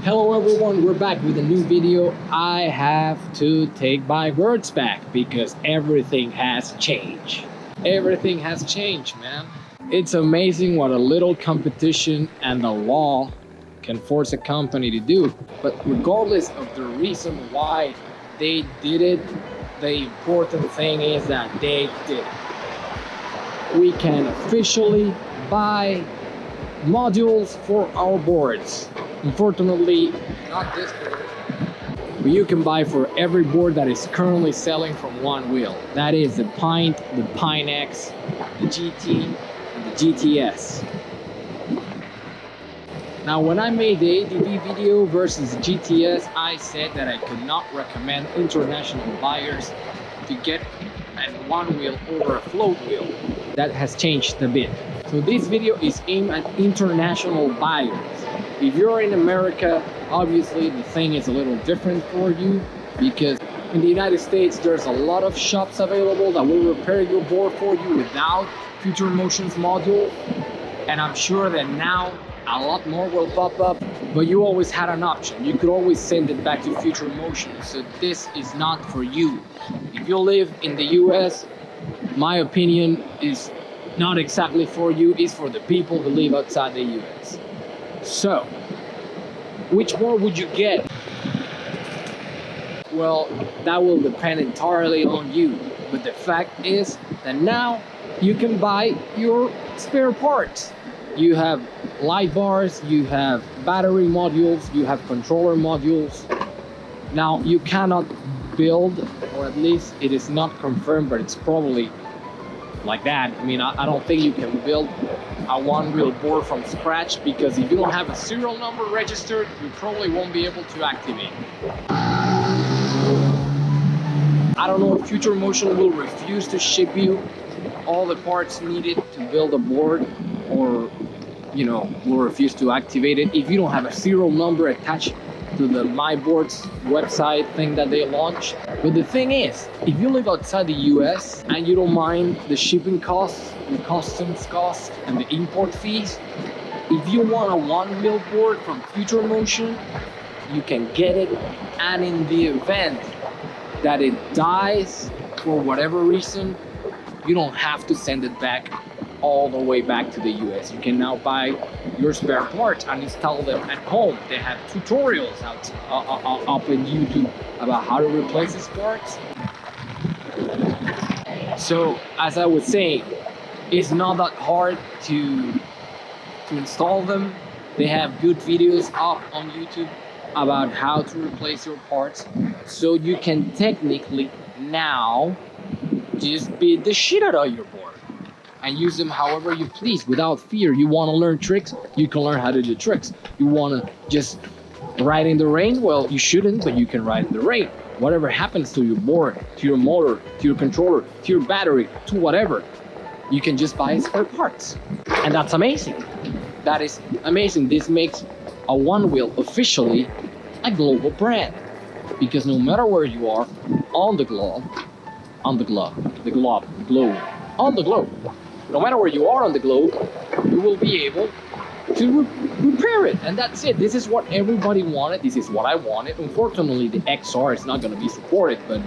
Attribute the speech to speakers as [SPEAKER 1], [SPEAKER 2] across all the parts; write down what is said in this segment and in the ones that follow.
[SPEAKER 1] Hello everyone, we're back with a new video. I have to take my words back because everything has changed. Everything has changed, man. It's amazing what a little competition and the law can force a company to do. But regardless of the reason why they did it, the important thing is that they did it. We can officially buy modules for our boards. Unfortunately, not this board, but you can buy for every board that is currently selling from Onewheel. That is the Pint, the Pinex, the GT, and the GTS. Now, when I made the ADV video versus the GTS, I said that I could not recommend international buyers to get a Onewheel over a Floatwheel. That has changed a bit. So this video is aimed at international buyers. If you're in America, obviously the thing is a little different for you, because in the United States there's a lot of shops available that will repair your board for you without Future Motions module, and I'm sure that now a lot more will pop up, but you always had an option. You could always send it back to Future Motion. So this is not for you. If you live in the US, my opinion is not exactly for you. It's for the people who live outside the US. So, which one would you get? Well, that will depend entirely on you. But the fact is that now you can buy your spare parts. You have light bars, you have battery modules, you have controller modules. Now, you cannot build, or at least it is not confirmed, but it's probably like that. I mean, I don't think you can build a Onewheel board from scratch, because if you don't have a serial number registered, you probably won't be able to activate. I don't know if Future Motion will refuse to ship you all the parts needed to build a board, or will refuse to activate it if you don't have a serial number attached to the My Boards website thing that they launched. But the thing is, if you live outside the US and you don't mind the shipping costs, the customs costs, and the import fees, if you want a Onewheel board from Future Motion, you can get it. And in the event that it dies for whatever reason, you don't have to send it back all the way back to the US. You can now buy your spare parts and install them at home. They have tutorials up in YouTube about how to replace these parts. So, as I was saying, it's not that hard to install them. They have good videos up on YouTube about how to replace your parts. So you can technically now just beat the shit out of your board and use them however you please without fear. You want to learn tricks, you can learn how to do tricks. You want to just ride in the rain, well, you shouldn't, but you can ride in the rain. Whatever happens to your board, to your motor, to your controller, to your battery, to whatever, you can just buy spare parts. And that's amazing. That is amazing. This makes a Onewheel officially a global brand, because no matter where you are on the globe, no matter where you are on the globe, you will be able to repair it. And that's it. This is what everybody wanted. This is what I wanted. Unfortunately, the XR is not going to be supported, but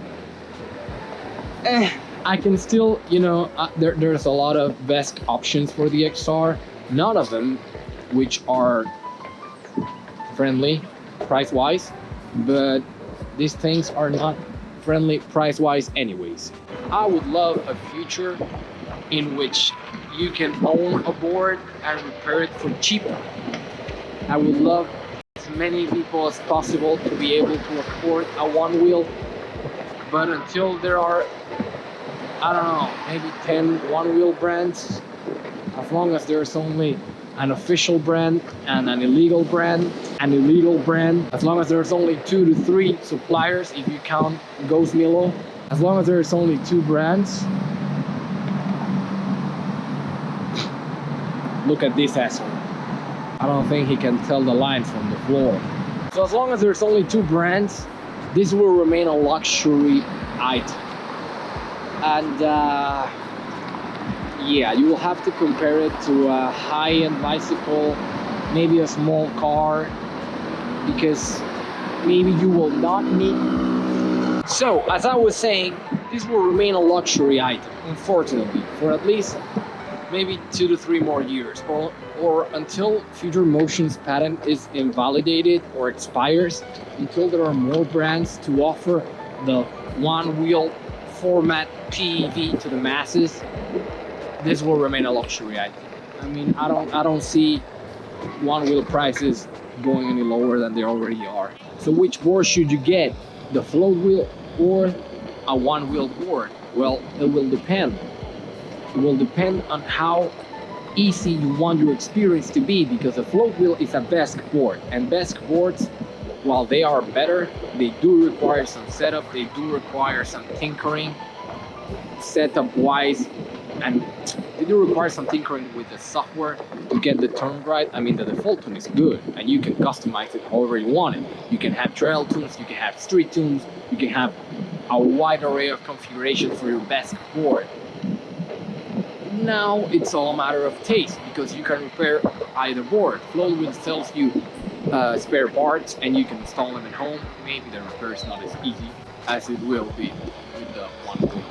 [SPEAKER 1] I can still, there's a lot of best options for the XR. None of them which are friendly price-wise, but these things are not friendly price-wise anyways. I would love a future in which you can own a board and repair it for cheaper. I would love as many people as possible to be able to afford a Onewheel, but until there are, I don't know, maybe 10 Onewheel brands, as long as there's only an official brand and an illegal brand, as long as there's only 2 to 3 suppliers if you count Ghost Milo, as long as there's only 2 brands. Look at this asshole. I don't think he can tell the line from the floor. So as long as there's only 2 brands, this will remain a luxury item. And yeah, you will have to compare it to a high-end bicycle, maybe a small car, because maybe you will not need. So, as I was saying, this will remain a luxury item, unfortunately, for at least maybe 2 to 3 more years, or until Future Motion's patent is invalidated or expires, until there are more brands to offer the one wheel format PEV to the masses. This will remain a luxury item. I mean, I don't see one wheel prices going any lower than they already are. So which board should you get? The Floatwheel or a one wheel board? Well, it will depend. It will depend on how easy you want your experience to be, because a Floatwheel is a desk board, and desk boards, while they are better, they do require some setup, they do require some tinkering setup wise, and they do require some tinkering with the software to get the tone right. I mean, the default tune is good and you can customize it however you want it. You can have trail tunes, you can have street tunes, you can have a wide array of configurations for your desk board. Now it's all a matter of taste, because you can repair either board. Floatwheel sells you spare parts and you can install them at home. Maybe the repair is not as easy as it will be with the one wheel.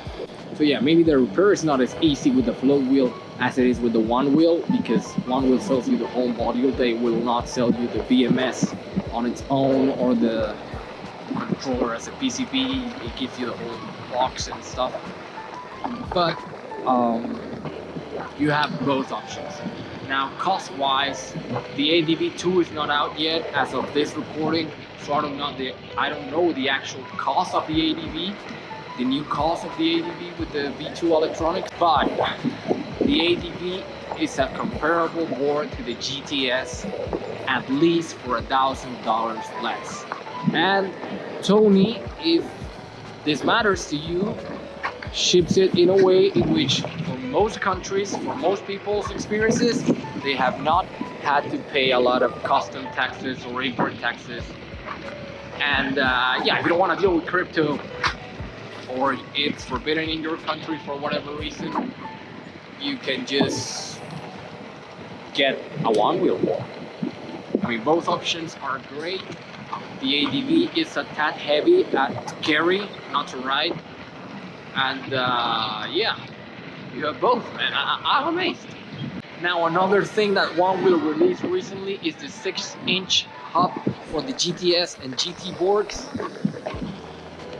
[SPEAKER 1] So yeah, maybe the repair is not as easy with the Floatwheel as it is with the one wheel, because one wheel sells you the whole module. They will not sell you the BMS on its own or the controller as a PCB. It gives you the whole box and stuff. But you have both options. Now, cost-wise, the ADV2 is not out yet as of this recording, so I don't know the actual cost of the ADV, the new cost of the ADV with the V2 electronics, but the ADV is a comparable board to the GTS, at least for $1,000 less. And Tony, if this matters to you, ships it in a way in which, for most countries, for most people's experiences, they have not had to pay a lot of custom taxes or import taxes. And yeah, if you don't want to deal with crypto, or it's forbidden in your country for whatever reason, you can just get a one wheel board. I mean, both options are great. The ADV is a tad heavy to carry, not to ride. And yeah, you have both, man. I'm amazed. Now, another thing that Onewheel released recently is the 6-inch hub for the GTS and GT boards.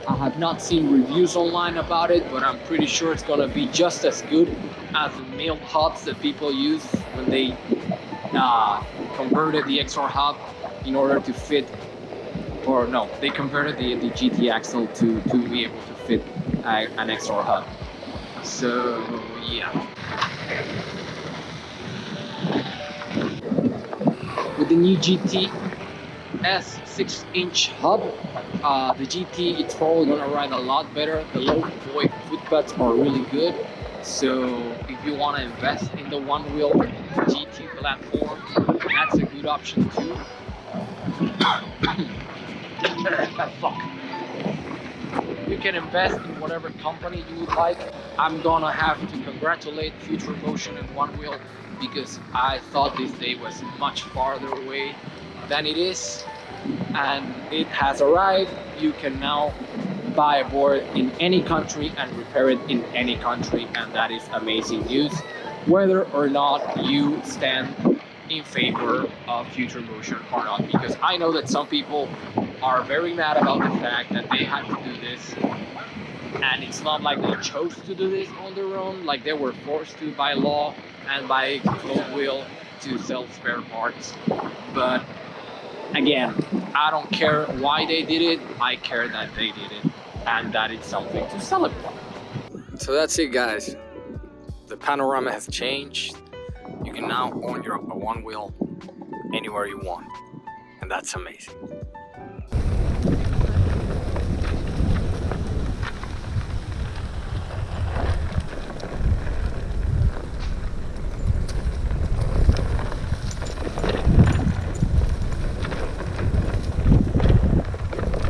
[SPEAKER 1] I have not seen reviews online about it, but I'm pretty sure it's gonna be just as good as the milled hubs that people use when they converted the XR hub in order to fit, or no, they converted the GT axle to be able to fit an XR hub. So yeah. With the new GTS 6-inch hub, the GT, it's probably gonna ride a lot better. The low void footpads are really good. So if you want to invest in the one wheel GT platform, that's a good option too. Fuck. You can invest in whatever company you would like. I'm gonna have to congratulate Future Motion and Onewheel, because I thought this day was much farther away than it is, and it has arrived. You can now buy a board in any country and repair it in any country, and that is amazing news, whether or not you stand in favor of Future Motion or not, because I know that some people are very mad about the fact that they had to do this, and it's not like they chose to do this on their own, like they were forced to by law and by Floatwheel to sell spare parts. But again, I don't care why they did it, I care that they did it, and that it's something to celebrate. So that's it, guys. The panorama has changed. You can now own your one wheel anywhere you want, and that's amazing.